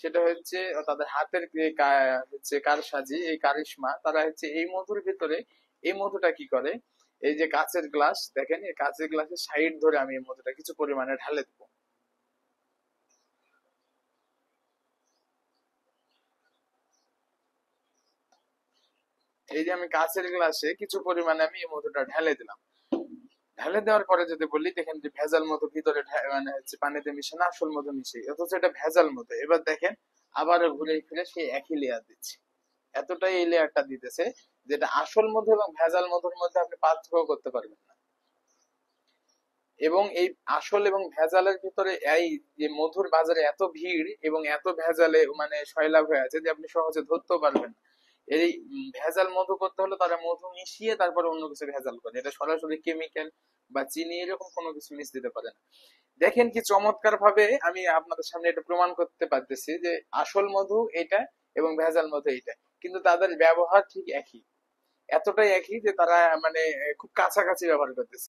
সেটা হচ্ছে তাদের হাতের হচ্ছে কারসাজি, এই কারিশমা, তারা হচ্ছে এই মধুর ভিতরে এই মধুটা কি করে, এই যে কাচের গ্লাস দেখেন, এই কাচের গ্লাসের সাইড ধরে আমি এই মধুটা কিছু পরিমাণে ঢালে দেবো। এই যে আমি কাচের গ্লাসে কিছু পরিমাণে আমি এই মধুটা ঢেলে দিলাম। ঢেলে দেওয়ার পরে যদি বলি, দেখেন যে ভেজাল মধু ভিতরে মানে হচ্ছে পানিতে মিশে না, আসল মধু মিশে, অথচ এটা ভেজাল মধু। এবার দেখেন আবারও ঘুরে ফিরে সেই একই লেয়ার দিচ্ছে। এতটাই এই লেয়ারটা দিতেছে যেটা আসল মধু এবং ভেজাল মধুর মধ্যে আপনি পার্থক্য করতে পারবেন না। এবং এই আসল এবং ভেজালের ভিতরে এই যে মধুর বাজারে এত ভিড় এবং এত ভেজালে মানে সয়লাভ হয়ে আছে যে আপনি সহজে ধরতেও পারবেন না। এই ভেজাল মধু করতে হলে তারা মধু মিশিয়ে তারপর অন্য কিছু ভেজাল করে, এটা সরাসরি কেমিক্যাল বা চিনি এরকম কোনো কিছু মিশ দিতে পারে না। দেখেন কি চমৎকার ভাবে আমি আপনাদের সামনে এটা প্রমাণ করতে পারতেছি যে আসল মধু এটা এবং ভেজাল মধু এটা, কিন্তু তাদের ব্যবহার ঠিক একই। এতটাই একই যে তারা মানে খুব কাছাকাছি ব্যবহার করতেছে।